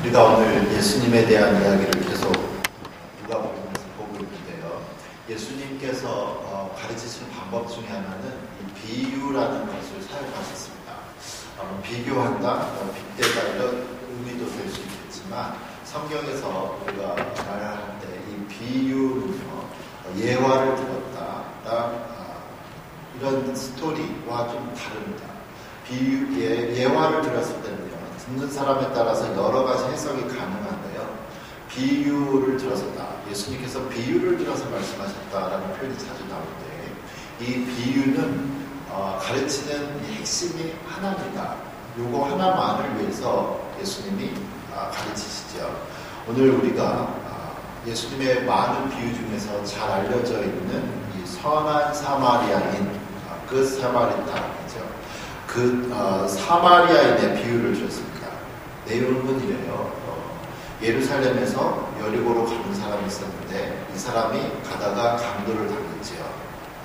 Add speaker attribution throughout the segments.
Speaker 1: 우리가 오늘 예수님에 대한 이야기를 계속 누가복음에서 보고 있는데요. 예수님께서 가르치신 방법 중에 하나는 이 비유라는 것을 사용하셨습니다. 비교한다, 빗대다 이런 의미도 될 수 있겠지만 성경에서 우리가 말할 때 이 비유는요, 예화를 들었다, 이런 스토리와 좀 다릅니다. 예화를 들었을 때는요, 듣는 사람에 따라서 여러 가지 해석이 가능한데요. 비유를 들었다. 예수님께서 비유를 들어서 말씀하셨다라는 표현이 자주 나오는데, 이 비유는 가르치는 이 핵심이 하나입니다. 요거 하나만을 위해서 예수님이 가르치시죠. 오늘 우리가 예수님의 많은 비유 중에서 잘 알려져 있는 이 선한 사마리아인 그 사마리타이죠. 사마리아인의 비유를 주었습니다. 내용은 이래요. 예루살렘에서 여리고로 가는 사람이 있었는데 이 사람이 가다가 강도를 당했지요.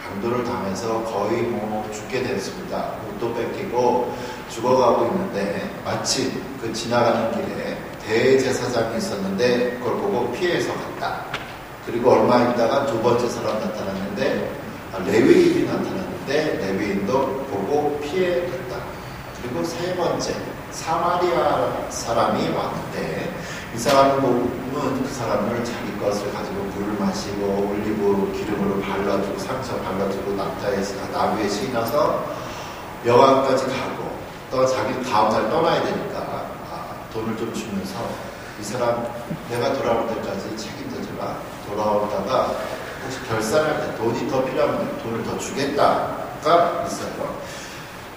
Speaker 1: 강도를 당해서 거의 죽게 됐습니다. 옷도 뺏기고 죽어가고 있는데 마침 그 지나가는 길에 대제사장이 있었는데 그걸 보고 피해서 갔다. 그리고 얼마 있다가 두 번째 사람 나타났는데 레위인이 나타났는데 레위인도 보고 피해갔다. 그리고 세 번째 사마리아 사람이 왔는데 이 사람은 그 사람을 자기 것을 가지고 물을 마시고 올리브 기름으로 발라주고 상처 발라주고 나무에 신어서 여관까지 가고 또 자기는 다음날 떠나야 되니까 돈을 좀 주면서 이 사람 내가 돌아올 때까지 책임져주라. 돌아오다가 혹시 결산할 때 돈이 더 필요하면 돈을 더 주겠다가 있어요.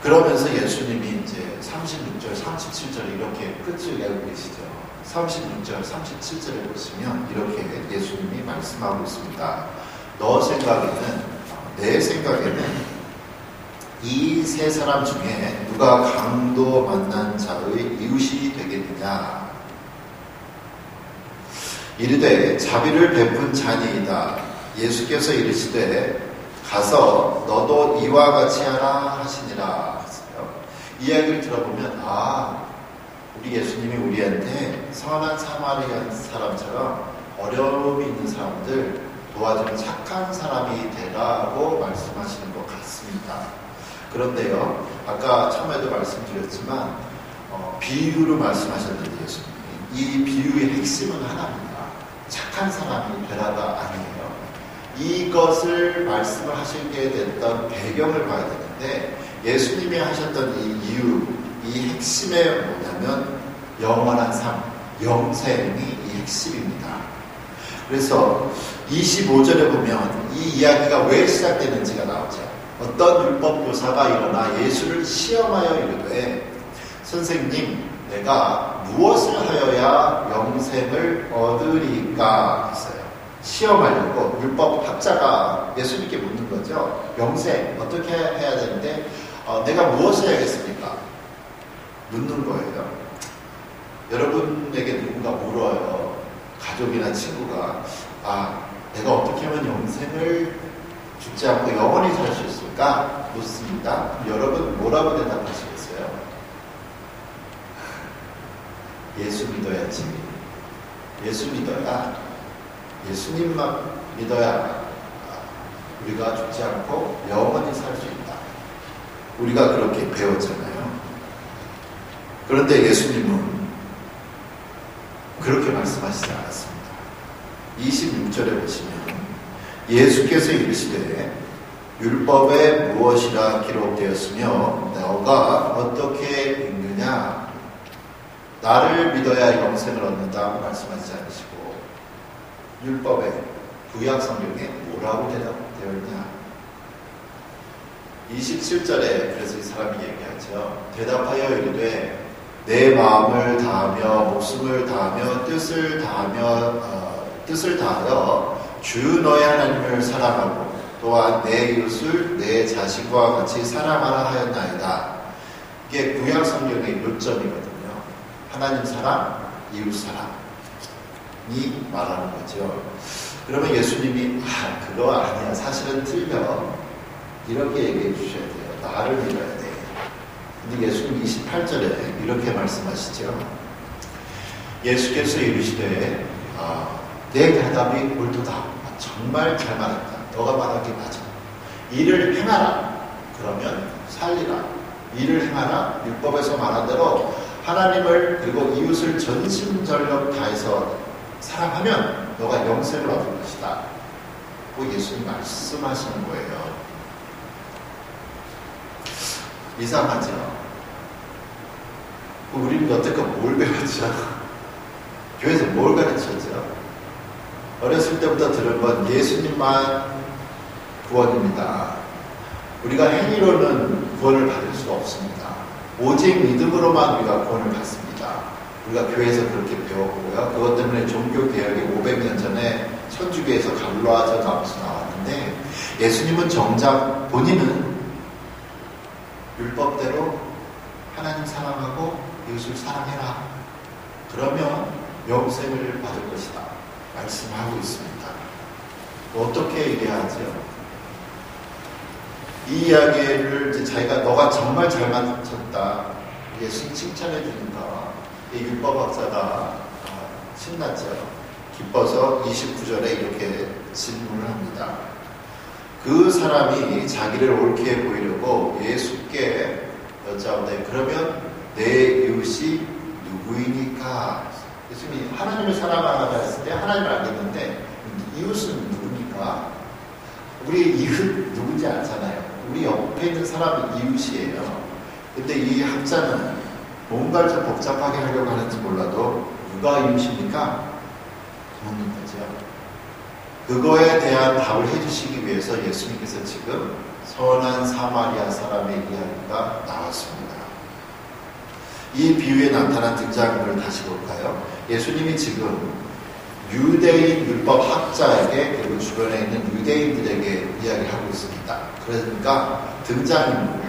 Speaker 1: 그러면서 예수님이 이제 36절, 37절 이렇게 끝을 내고 계시죠. 36절, 37절에 보시면 이렇게 예수님이 말씀하고 있습니다. 내 생각에는 이 세 사람 중에 누가 강도 만난 자의 이웃이 되겠느냐. 이르되 자비를 베푼 자니이다. 예수께서 이르시되 가서 너도 이와 같이 하라 하시니라. 이 이야기를 들어보면 우리 예수님이 우리한테 선한 사마리아 사람처럼 어려움이 있는 사람들 도와주는 착한 사람이 되라고 말씀하시는 것 같습니다. 그런데요, 아까 처음에도 말씀드렸지만 비유로 말씀하셨는데 예수님이 이 비유의 핵심은 하나입니다. 착한 사람이 되라가 아니에요. 이것을 말씀을 하시게 됐던 배경을 봐야 되는데 예수님이 하셨던 이 이유, 이 핵심이 뭐냐면 영원한 삶, 영생이 이 핵심입니다. 그래서 25절에 보면 이 이야기가 왜 시작되는지가 나오죠. 어떤 율법 교사가 일어나 예수를 시험하여 이르되 선생님, 내가 무엇을 하여야 영생을 얻으리까 했어요. 시험하려고 율법 학자가 예수님께 묻는 거죠. 영생 어떻게 해야 되는데 내가 무엇을 해야겠습니까? 묻는 거예요. 여러분에게 누군가 물어요. 가족이나 친구가 내가 어떻게 하면 영생을 죽지 않고 영원히 살 수 있을까? 묻습니다. 여러분 뭐라고 대답하시겠어요? 예수 믿어야지. 예수 믿어야, 예수님만 믿어야 우리가 죽지 않고 영원히 살 수 있다. 우리가 그렇게 배웠잖아요. 그런데 예수님은 그렇게 말씀하시지 않았습니다. 26절에 보시면 예수께서 이르시되 율법에 무엇이라 기록되었으며 너가 어떻게 읽느냐. 나를 믿어야 영생을 얻는다고 말씀하지 않으시고 율법에 구약 성경에 뭐라고 대답되어 있냐. 27절에 그래서 이 사람이 얘기하죠. 대답하여 이르되 내 마음을 다하며 목숨을 다하며 뜻을 다하여 주 너의 하나님을 사랑하고 또한 내 이웃을 내 자신과 같이 사랑하라 하였나이다. 이게 구약 성경의 요점이거든요. 하나님 사랑, 이웃 사랑이 말하는 거죠. 그러면 예수님이 그거 아니야, 사실은 틀려, 이렇게 얘기해 주셔야 돼요. 나를 믿어야 돼. 근데 예수님 28절에 이렇게 말씀하시죠. 예수께서 이르시되 내 대답이 옳도다. 정말 잘 말했다. 너가 말한 게 맞아. 이를 행하라. 그러면 살리라. 이를 행하라. 율법에서 말한 대로 하나님을 그리고 이웃을 전심전력 다해서 사랑하면 너가 영생을 얻을 것이다. 그 예수님 말씀하시는 거예요. 이상하죠? 우리는 여태껏 뭘 배웠죠? 교회에서 뭘 가르쳤죠? 어렸을 때부터 들은 건 예수님만 구원입니다. 우리가 행위로는 구원을 받을 수가 없습니다. 오직 믿음으로만 우리가 구원을 받습니다. 우리가 교회에서 그렇게 배웠고요. 그것 때문에 종교개혁이 500년 전에 천주교에서 갈라져 나왔는데, 예수님은 정작 본인은 율법대로 하나님 사랑하고 이웃을 사랑해라. 그러면 영생을 받을 것이다. 말씀하고 있습니다. 어떻게 얘기하죠? 이 이야기를 이제 자기가 너가 정말 잘 맞췄다. 예수님 칭찬해 주니까 이 율법학자가 신났죠. 기뻐서 29절에 이렇게 질문을 합니다. 그 사람이 자기를 옳게 보이려고 예수께 여짜오되 그러면 내 이웃이 누구이니까? 예수님이 하나님을 사랑하라 했을 때 하나님을 알겠는데 이웃은 누굽니까? 우리 이웃 누군지 알잖아요. 우리 옆에 있는 사람이 이웃이에요. 근데 이 학자는 뭔가를 좀 복잡하게 하려고 하는지 몰라도 누가 이웃입니까? 묻는 거죠. 그거에 대한 답을 해주시기 위해서 예수님께서 지금 선한 사마리아 사람의 이야기가 나왔습니다. 이 비유에 나타난 등장인물을 다시 볼까요? 예수님이 지금 유대인 율법학자에게 그리고 주변에 있는 유대인들에게 이야기하고 있습니다. 그러니까 등장인물,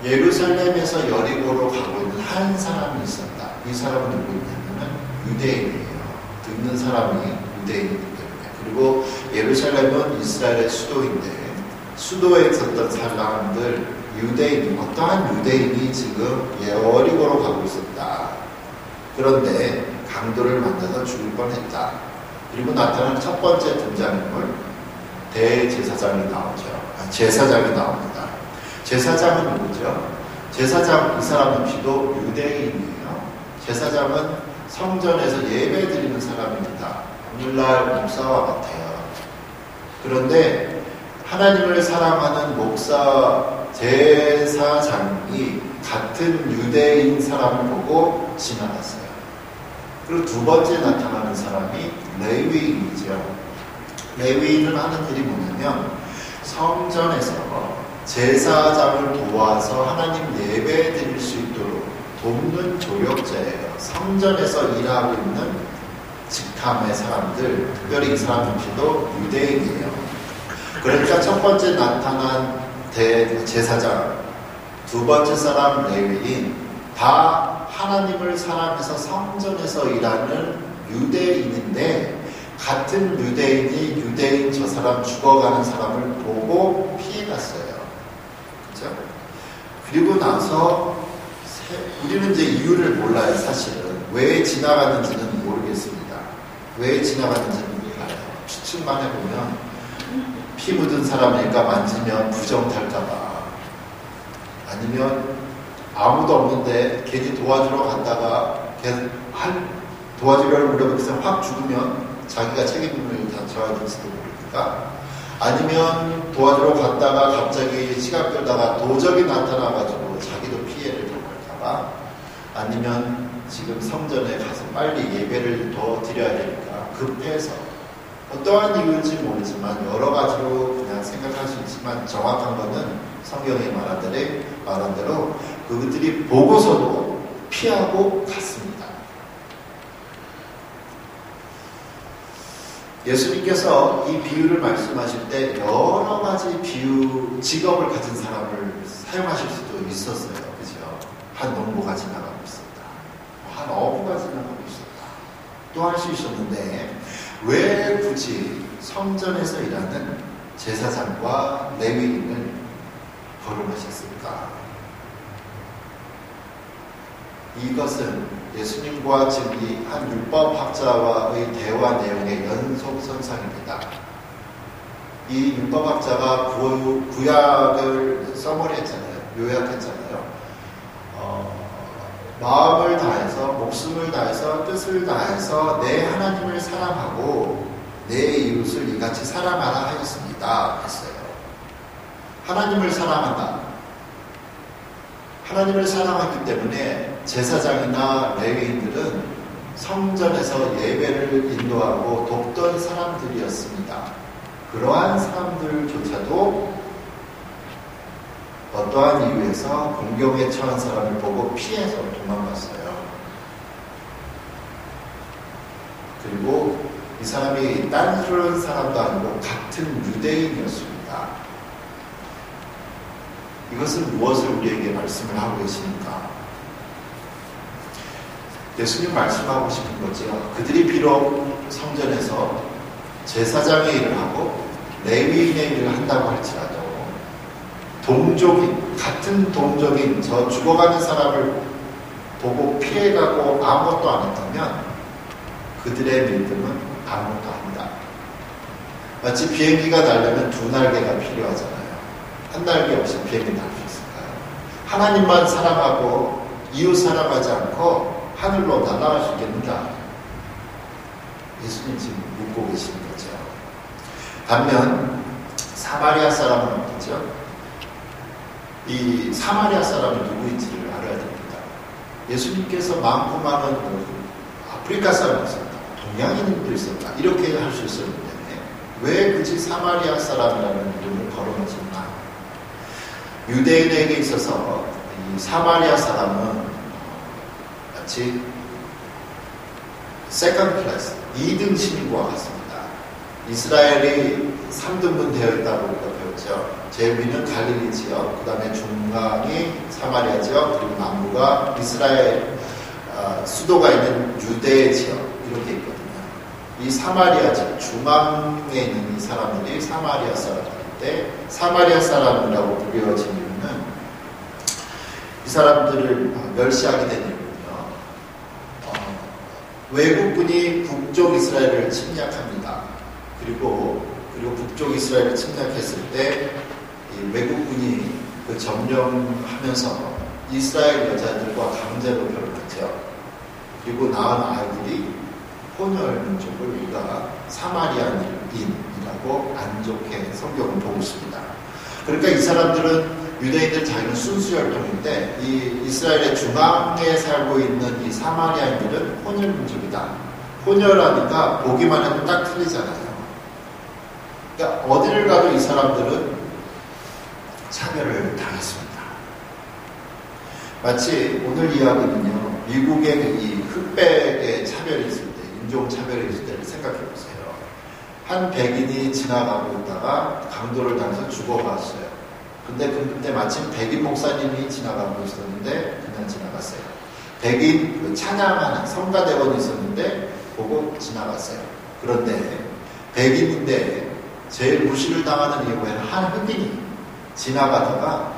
Speaker 1: 예루살렘에서 여리고로 가고 있는 한 사람이 있었다. 이 사람은 누구냐면 유대인이에요. 듣는 사람이 유대인이기 때문에. 그리고 예루살렘은 이스라엘의 수도인데 수도에 있었던 사람들, 유대인, 어떠한 유대인이 지금 여리고로 가고 있었다. 그런데 강도를 만나서 죽을 뻔했다. 그리고 나타난 첫 번째 등장인물, 대제사장이 나오죠. 제사장이 나옵니다. 제사장은 누구죠? 제사장, 이 사람 역시도 유대인이에요. 제사장은 성전에서 예배 드리는 사람입니다. 오늘날 목사와 같아요. 그런데 하나님을 사랑하는 목사, 제사장이 같은 유대인 사람을 보고 지나갔어요. 그리고 두 번째 나타나는 사람이 레위인이죠. 레위인은 하는 일이 뭐냐면 성전에서 제사장을 도와서 하나님 예배 드릴 수 있도록 돕는 조력자예요. 성전에서 일하고 있는 직함의 사람들, 특별히 이 사람 역시도 유대인이에요. 그러니까 첫 번째 나타난 대제사장, 두 번째 사람 레위인, 다 하나님을 사랑해서 성전에서 일하는 유대인인데 같은 유대인이 유대인 저 사람 죽어가는 사람을 보고 피해갔어요. 그렇죠? 그리고 나서 우리는 이제 이유를 몰라요. 사실은 왜 지나갔는지는 모르겠습니다. 왜 지나갔는지는 몰라요. 추측만 해보면 피 묻은 사람이니까 만지면 부정탈까봐, 아니면 아무도 없는데 괜히 도와주러 갔다가 도와주려고 물어보면서 확 죽으면 자기가 책임을 다 져야 될지도 모르니까, 아니면 도와주러 갔다가 갑자기 시간 끌다가 도적이 나타나가지고 자기도 피해를 당할까봐, 아니면 지금 성전에 가서 빨리 예배를 더 드려야 되니까 급해서, 어떠한 이유인지 모르지만 여러 가지로 그냥 생각할 수 있지만 정확한 거는 성경이 말한 대로 그들이 보고서도 피하고 갔습니다. 예수님께서 이 비유를 말씀하실 때 여러 가지 직업을 가진 사람을 사용하실 수도 있었어요. 그죠? 한 농부가 지나가고 있었다. 한 어부가 지나가고 있었다. 또 할 수 있었는데 왜 굳이 성전에서 일하는 제사장과 레위인을 거론하셨을까? 이것은 예수님과 지금 이 한 율법학자와의 대화 내용의 연속선상입니다. 이 율법학자가 구약을 써머리했잖아요. 요약했잖아요. 마음을 다해서, 목숨을 다해서, 뜻을 다해서 내 하나님을 사랑하고 내 이웃을 이같이 사랑하라 하였습니다. 했어요. 하나님을 사랑한다. 하나님을 사랑하기 때문에 제사장이나 레위인들은 성전에서 예배를 인도하고 돕던 사람들이었습니다. 그러한 사람들조차도 어떠한 이유에서 공경에 처한 사람을 보고 피해서 도망갔어요. 그리고 이 사람이 딴스러운 사람도 아니고 같은 유대인이었습니다. 이것은 무엇을 우리에게 말씀을 하고 계십니까? 예수님 말씀하고 싶은 거죠. 그들이 비록 성전에서 제사장의 일을 하고 레위인의 일을 한다고 할지라도 같은 동족인 저 죽어가는 사람을 보고 피해가고 아무것도 안 했다면 그들의 믿음은 아무것도 아니다. 마치 비행기가 날려면 두 날개가 필요하잖아요. 한 날개 없이 비행기 날 수 있을까요? 하나님만 사랑하고 이웃 사랑하지 않고 하늘로 날아갈 수 있겠는가? 예수님 지금 묻고 계시는 거죠. 반면 사마리아 사람은 어떻죠? 이 사마리아 사람이 누구인지를 알아야 됩니다. 예수님께서 많고 많은 아프리카 사람이 있었다, 동양인도 있었다, 이렇게 할 수 있었는데 왜 굳이 사마리아 사람이라는 이름을 걸어놓았나? 유대인에게 있어서 이 사마리아 사람은 마치 세컨드 클래스, 2등 시민과 같습니다. 이스라엘이 3등분 되어 있다고 우리가 배웠죠. 제일 위는 갈릴리 지역, 그 다음에 중앙이 사마리아 지역, 그리고 남부가 이스라엘 수도가 있는 유대 지역, 이렇게 있거든요. 이 사마리아 지역, 중앙에 있는 이 사람들이 사마리아 사람인데, 사마리아 사람이라고 불려진 이유는 이 사람들을 멸시하게 된 이유는요. 외국군이 북쪽 이스라엘을 침략합니다. 그리고 북쪽 이스라엘을 침략했을 때 이 외국군이 그 점령하면서 이스라엘 여자들과 강제로 결혼하죠. 그리고 낳은 아이들이 혼혈 민족을 우리가 사마리아인이라고 안 좋게 성경을 보고 있습니다. 그러니까 이 사람들은 유대인들 자기는 순수혈통인데 이 이스라엘의 중앙에 살고 있는 이 사마리아인들은 혼혈 민족이다. 혼혈하니까 보기만 해도 딱 틀리잖아요. 그러니까 어디를 가도 이 사람들은 차별을 당했습니다. 마치 오늘 이야기는요, 미국의 이 흑백의 차별이 있을 때, 인종 차별이 있을 때를 생각해 보세요. 한 백인이 지나가고 있다가 강도를 당해서 죽어갔어요. 근데 그때 마침 백인 목사님이 지나가고 있었는데 그냥 지나갔어요. 백인 찬양하는 성가대원이 있었는데 보고 지나갔어요. 그런데 백인인데 제일 무시를 당하는 이유는 한 흑인이 지나가다가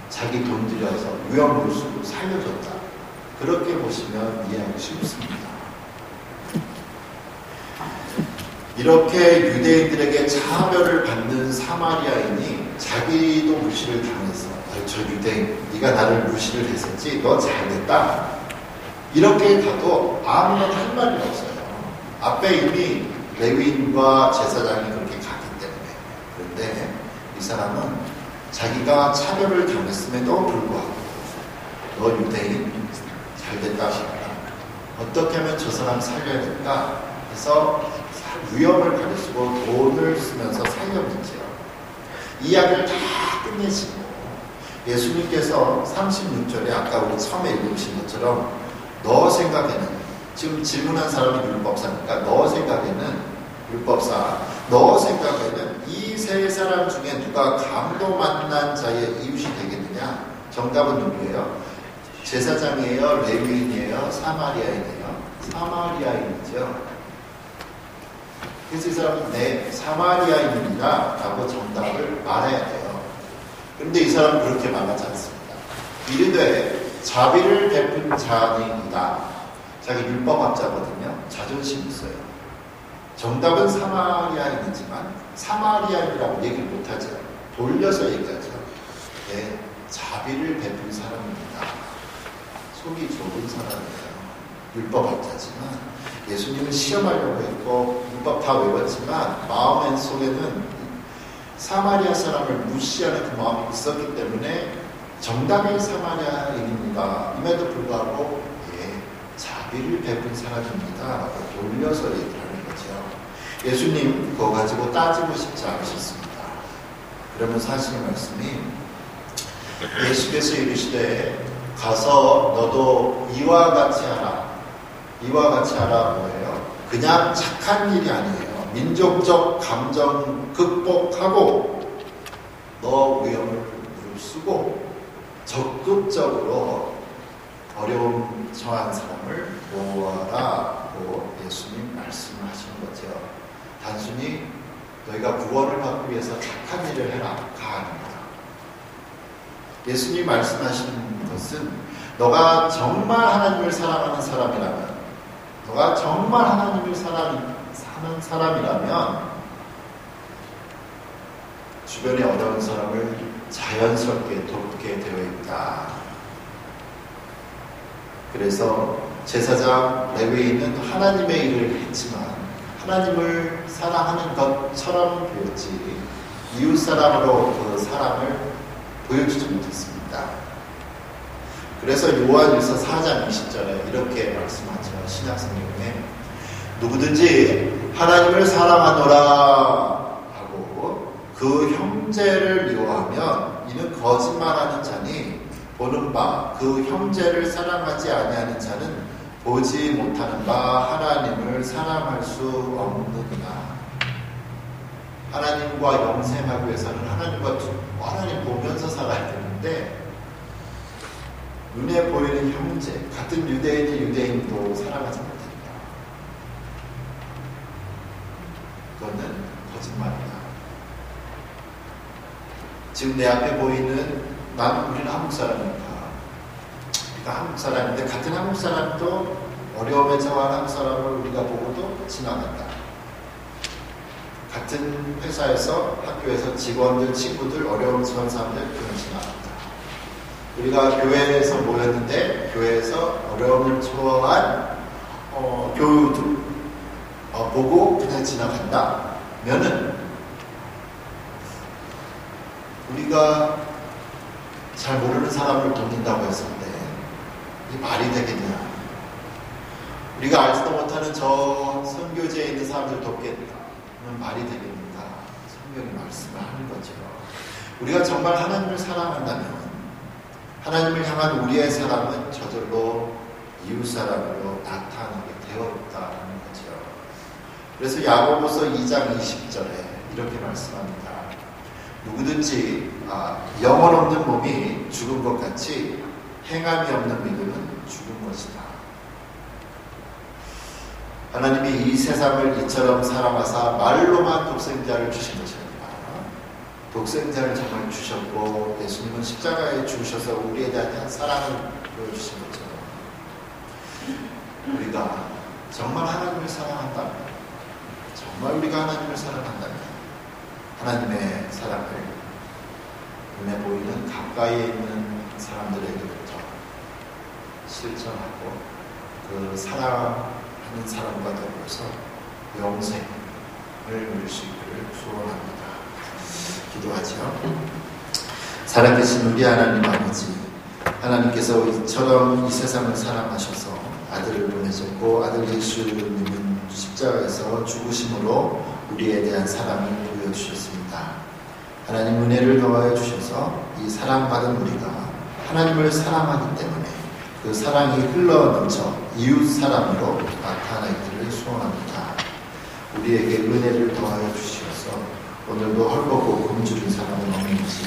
Speaker 1: 자기 돈 들여서 위험물수로 살려줬다. 그렇게 보시면 이해하기 쉽습니다. 이렇게 유대인들에게 차별을 받는 사마리아인이 자기도 무시를 당해서 저 유대인, 네가 나를 무시를 했었지, 너 잘됐다. 이렇게 가도 아무런 할 말이 없어요. 앞에 이미 레위인과 제사장이 그렇게 가기 때문에. 그런데 이 사람은 자기가 차별을 당했음에도 불구하고 너 유대인 잘됐다 싶다. 어떻게 하면 저 사람 살려야 될까 해서 위험을 가리키고 돈을 쓰면서 살려냈지요. 이야기를 다 끝내시고 예수님께서 36절에 아까 우리 처음에 읽으신 것처럼 너 생각에는, 지금 질문한 사람이 율법사니까 너 생각에는, 율법사, 너 생각에는 이 세 사람 중에 누가 강도 만난 자의 이웃이 되겠느냐? 정답은 누구예요? 제사장이에요? 레위인이에요? 사마리아인이에요? 사마리아인이죠. 그래서 이 사람은 네, 사마리아인입니다 라고 정답을 말해야 돼요. 그런데 이 사람은 그렇게 말하지 않습니다. 이르되 자비를 베푼 자니이다. 자기 율법학자거든요. 자존심 있어요. 정답은 사마리아인이지만 사마리아인이라고 얘기를 못하죠. 돌려서 얘기하죠. 네, 자비를 베푼 사람입니다. 속이 좁은 사람이에요. 율법학자지만 예수님은 시험하려고 했고 율법 다 외웠지만 마음 속에는 사마리아 사람을 무시하는 그 마음이 있었기 때문에 정답은 사마리아인입니다. 임에도 불구하고 자비를 베푼 사람입니다 라고 돌려서 얘기를 하는 거죠. 예수님 그거 가지고 따지고 싶지 않으셨습니다. 그러면서 하시는 말씀이 예수께서 이르시되 가서 너도 이와 같이 하라. 이와 같이 하라 뭐예요? 그냥 착한 일이 아니에요. 민족적 감정 극복하고 너 위험을 무릅쓰고 적극적으로 어려움 처한 사람을 보호하라고 예수님 말씀하시는 거죠. 단순히 너희가 구원을 받기 위해서 착한 일을 해라가 아닙니다. 예수님 말씀하시는 것은 너가 정말 하나님을 사랑하는 사람이라면, 너가 정말 하나님을 사랑하는 사람이라면 주변에 어려운 사람을 자연스럽게 돕게 되어 있다. 그래서 제사장 레위인은 하나님의 일을 했지만 하나님을 사랑하는 것처럼 보였지 이웃 사람으로 그 사랑을 보여주지 못했습니다. 그래서 요한일서 4장 20절에 이렇게 말씀하죠. 신약성경에 누구든지 하나님을 사랑하노라 하고 그 형제를 미워하면 이는 거짓말하는 자니 보는 바 그 형제를 사랑하지 아니하는 자는 보지 못하는 바 하나님을 사랑할 수 없느니라. 하나님과 영생하기 위해서는 하나님 보면서 살아야 되는데 눈에 보이는 형제, 같은 유대인이 유대인도 사랑하지 못합니다. 그거는 거짓말이다. 지금 내 앞에 보이는 우리는 한국 사람이니까 우리가 한국 사람인데 같은 한국 사람도 어려움에 처한 한국 사람을 우리가 보고도 지나간다. 같은 회사에서 학교에서 직원들, 친구들, 어려움 처한 사람들 그냥 지나간다. 우리가 교회에서 모였는데 교회에서 어려움을 처한 교우들 보고 그냥 지나간다. 면은 우리가 잘 모르는 사람을 돕는다고 했을 때 이게 말이 되겠냐? 우리가 알지도 못하는 저 선교지에 있는 사람들 돕겠다. 그러면 말이 되겠는가? 성경이 말씀을 하는 거죠. 우리가 정말 하나님을 사랑한다면 하나님을 향한 우리의 사랑은 저절로 이웃 사랑으로 나타나게 되어 있다는 거죠. 그래서 야고보서 2장 20절에 이렇게 말씀합니다. 누구든지 영혼 없는 몸이 죽은 것 같이 행함이 없는 믿음은 죽은 것이다. 하나님이 이 세상을 이처럼 사랑하사 말로만 독생자를 주신 것이 아니라 독생자를 정말 주셨고 예수님은 십자가에 죽으셔서 우리에 대한 사랑을 보여주신 거죠. 우리가 정말 하나님을 사랑한다면, 정말 우리가 하나님을 사랑한다면 하나님의 사랑을 눈에 보이는 가까이에 있는 사람들에게부터 실천하고 그 사랑하는 사람과 더불어서 영생을 누릴 수 있기를 소원합니다. 기도하죠. 살아계신 우리 하나님 아버지, 하나님께서 이처럼 이 세상을 사랑하셔서 아들을 보내셨고 아들 예수님은 십자가에서 죽으심으로 우리에 대한 사랑을 보여주셨습니다. 하나님 은혜를 더하여 주셔서 이 사랑받은 우리가 하나님을 사랑하기 때문에 그 사랑이 흘러넘쳐 이웃 사랑으로 나타나기를 소원합니다. 우리에게 은혜를 더하여 주시어서 오늘도 헐벗고 굶주린 사람은 없는지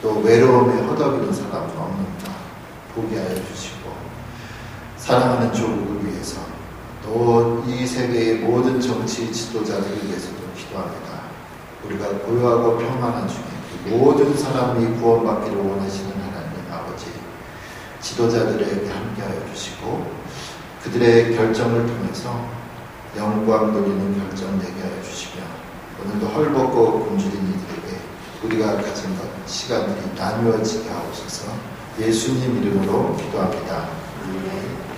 Speaker 1: 또 외로움에 허덕이는 사람은 없는가 보게 하여 주시고 사랑하는 조국을 위해서 또 이 세계의 모든 정치 지도자들을 위해서도 기도합니다. 우리가 고요하고 평안한 중에 모든 사람이 구원받기를 원하시는 하나님 아버지, 지도자들에게 함께하여 주시고 그들의 결정을 통해서 영광 돌리는 결정 내게 하여 주시며 오늘도 헐벗고 굶주린 이들에게 우리가 가진 것 시간들이 나누어지게 하옵소서. 예수님 이름으로 기도합니다. 아멘.